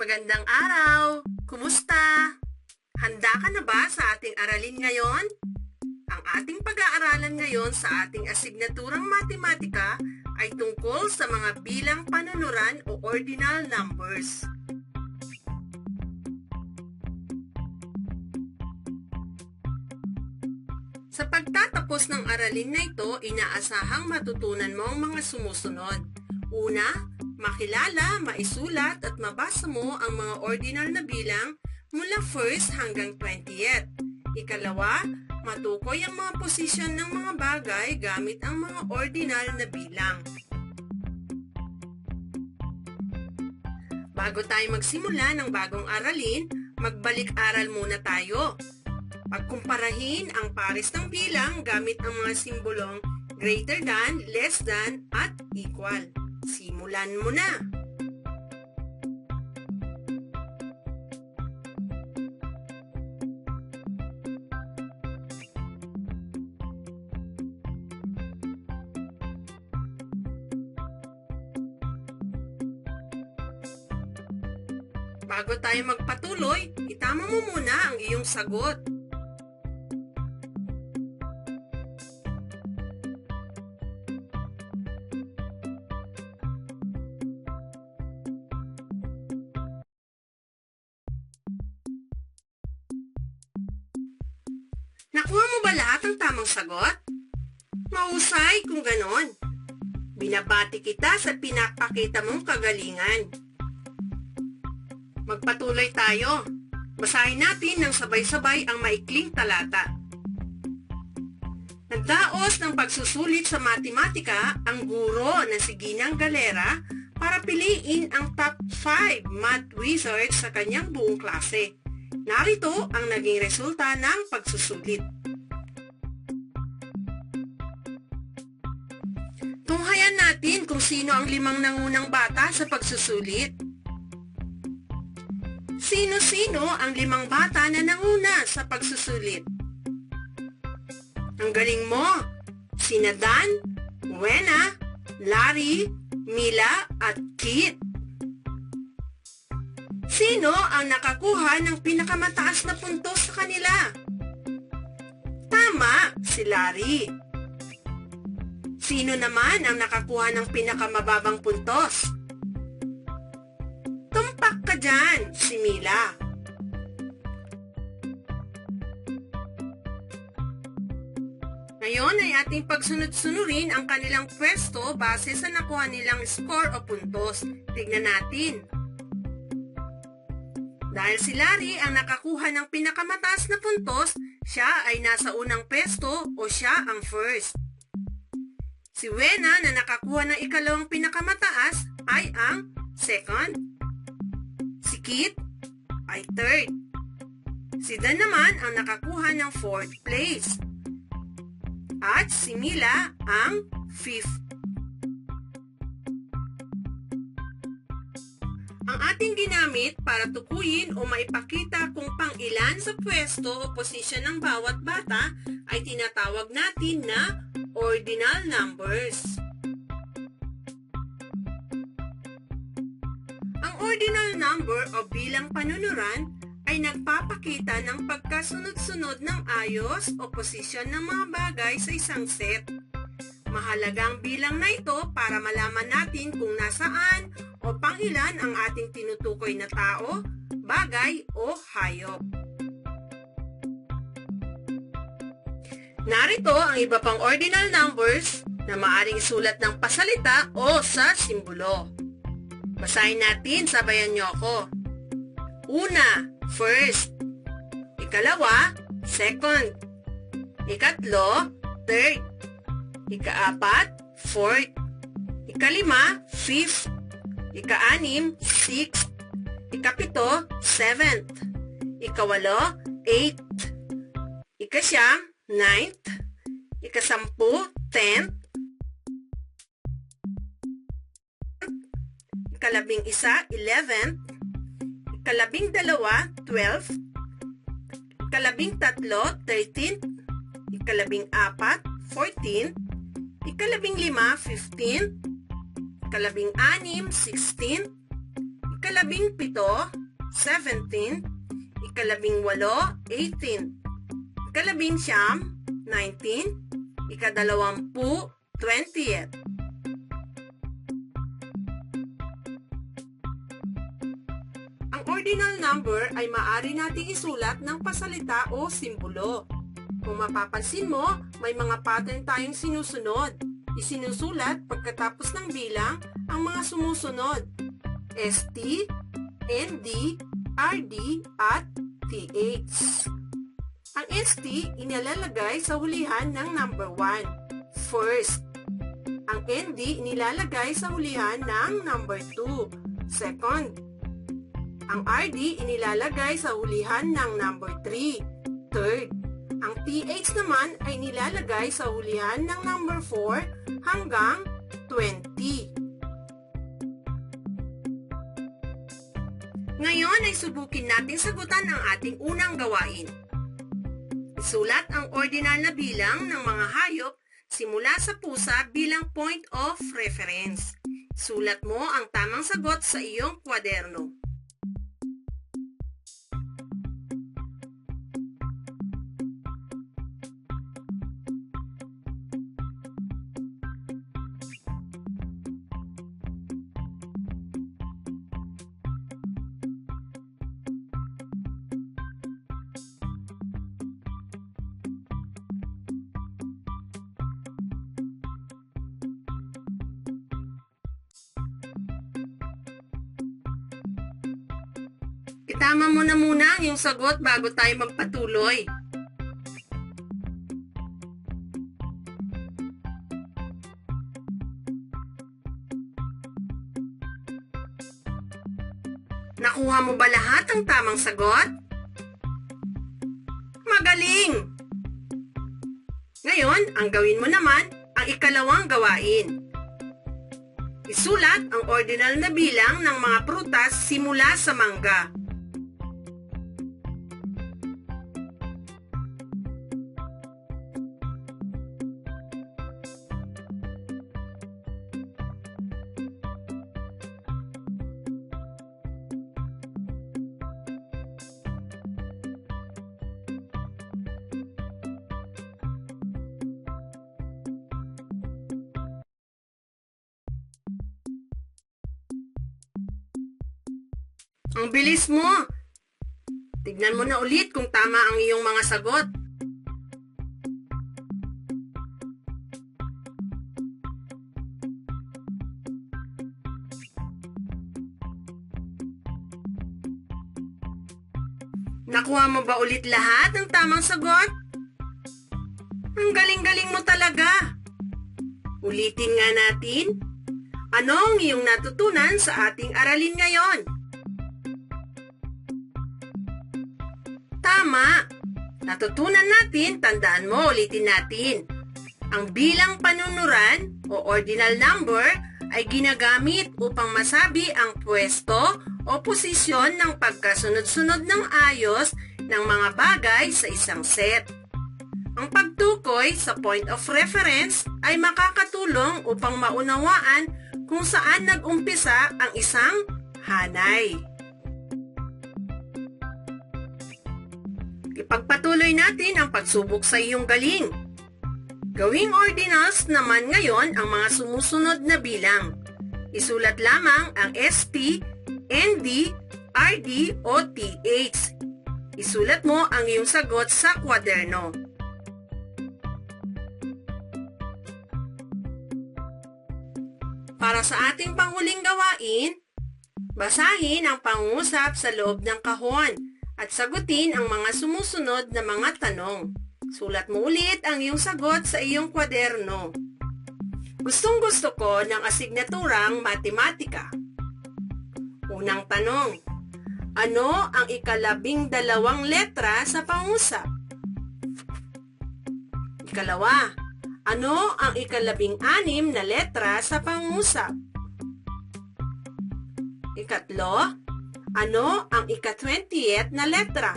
Magandang araw! Kumusta? Handa ka na ba sa ating aralin ngayon? Ang ating pag-aaralan ngayon sa ating asignaturang matematika ay tungkol sa mga bilang panunuran o ordinal numbers. Sa pagtatapos ng aralin na ito, inaasahang matutunan mo ang mga sumusunod. Una, makilala, maisulat at mabasa mo ang mga ordinal na bilang mula 1st hanggang 20th. Ikalawa, matukoy ang mga posisyon ng mga bagay gamit ang mga ordinal na bilang. Bago tayo magsimula ng bagong aralin, magbalik-aral muna tayo. Pagkumparahin ang pares ng bilang gamit ang mga simbolong greater than, less than, at equal. Simulan mo na! Bago tayo magpatuloy, itama mo muna ang iyong sagot. Nakuha mo ba lahat ng tamang sagot? Mahusay kung ganon. Binabati kita sa pinapakita mong kagalingan. Magpatuloy tayo. Basahin natin ng sabay-sabay ang maikling talata. Nagdaos ng pagsusulit sa matematika ang guro na si Ginang Galera para piliin ang top 5 math wizards sa kanyang buong klase. Narito ang naging resulta ng pagsusulit. Tunghayan natin kung sino ang 5 nangunang bata sa pagsusulit. Sino-sino ang 5 bata na nanguna sa pagsusulit? Ang galing mo! Sina Dan, Wena, Larry, Mila at Kit. Sino ang nakakuha ng pinakamataas na puntos sa kanila? Tama, si Larry. Sino naman ang nakakuha ng pinakamababang puntos? Tumpak ka dyan, si Mila. Ngayon ay ating pagsunod-sunurin ang kanilang pwesto base sa nakuha nilang score o puntos. Tignan natin. Dahil si Larry ang nakakuha ng pinakamataas na puntos, siya ay nasa unang pwesto o siya ang first. Si Wena na nakakuha ng ikalawang pinakamataas ay ang second. Si Kit ay third. Si Dan naman ang nakakuha ng fourth place. At si Mila ang fifth. Ang ating ginamit para tukuyin o maipakita kung pang-ilan sa pwesto o posisyon ng bawat bata ay tinatawag natin na ordinal numbers. Ang ordinal number o bilang panunuran ay nagpapakita ng pagkasunod-sunod ng ayos o posisyon ng mga bagay sa isang set. Mahalagang bilang na ito para malaman natin kung nasaan o pangilan ang ating tinutukoy na tao, bagay o hayop. Narito ang iba pang ordinal numbers na maaaring isulat ng pasalita o sa simbolo. Basahin natin, sabayan niyo ako. Una, first. Ikalawa, second. Ikatlo, third. Ikaapat, fourth. Ikalima, fifth. Ika-6, sixth. Ika-7, seventh. Ika-8, eighth. Ika-9, ninth. Ika-10, 10th. Ika-11, 11th. Ika-12, 12th. Ika-13, 13th. Ika-14, 14th. Ika-15, 15th. Ika-16, 16th. Ika-17, Ikalabing-pito, 17. Ikalabing-walo, 18. Ikalabing-siyam, 19. Ikadalawampu, 20th. Ang ordinal number ay maaari nating isulat ng pasalita o simbolo. Kung mapapansin mo, may mga pattern tayong sinusunod. Isinusulat pagkatapos ng bilang ang mga sumusunod: ST, ND, RD, at TH. Ang ST inilalagay sa hulihan ng number 1, first. Ang ND inilalagay sa hulihan ng number 2, second. Ang RD inilalagay sa hulihan ng number 3, third. Ang TH naman ay nilalagay sa hulihan ng number 4 hanggang 20. Ngayon ay subukin natin sagutan ang ating unang gawain. Isulat ang ordinal na bilang ng mga hayop simula sa pusa bilang point of reference. Sulat mo ang tamang sagot sa iyong kwaderno. Itama mo na muna ang iyong sagot bago tayo magpatuloy. Nakuha mo ba lahat ang tamang sagot? Magaling! Ngayon, ang gawin mo naman ang ikalawang gawain. Isulat ang ordinal na bilang ng mga prutas simula sa mangga. Ang bilis mo! Tignan mo na ulit kung tama ang iyong mga sagot. Nakuha mo ba ulit lahat ng tamang sagot? Ang galing-galing mo talaga! Ulitin nga natin. Ano ang iyong natutunan sa ating aralin ngayon? Tama! Natutunan natin, tandaan mo, ulitin natin. Ang bilang panunuran o ordinal number ay ginagamit upang masabi ang pwesto o posisyon ng pagkasunod-sunod ng ayos ng mga bagay sa isang set. Ang pagtukoy sa point of reference ay makakatulong upang maunawaan kung saan nag-umpisa ang isang hanay. Ipagpatuloy natin ang pagsubok sa iyong galing. Gawing ordinals naman ngayon ang mga sumusunod na bilang. Isulat lamang ang ST, ND, RD o TH. Isulat mo ang iyong sagot sa kwaderno. Para sa ating panghuling gawain, basahin ang pangungusap sa loob ng kahon at sagutin ang mga sumusunod na mga tanong. Sulat mo ulit ang iyong sagot sa iyong kwaderno. Gustong-gusto ko ng asignaturang matematika. Unang tanong, ano ang ika-12 letra sa pangusap? Ikalawa, ano ang ika-16 na letra sa pangusap? Ikatlo, ano ang ika-20th na letra?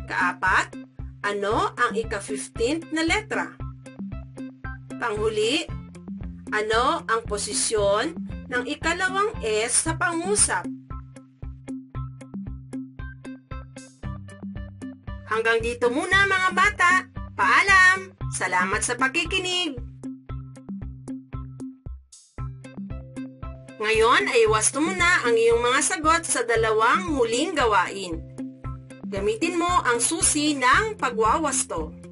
Kaapat, ano ang ika-15th na letra? Panghuli, ano ang posisyon ng ikalawang S sa pangusap. Hanggang dito muna mga bata. Paalam! Salamat sa pakikinig! Ngayon ay wasto mo na ang iyong mga sagot sa dalawang huling gawain. Gamitin mo ang susi ng pagwawasto.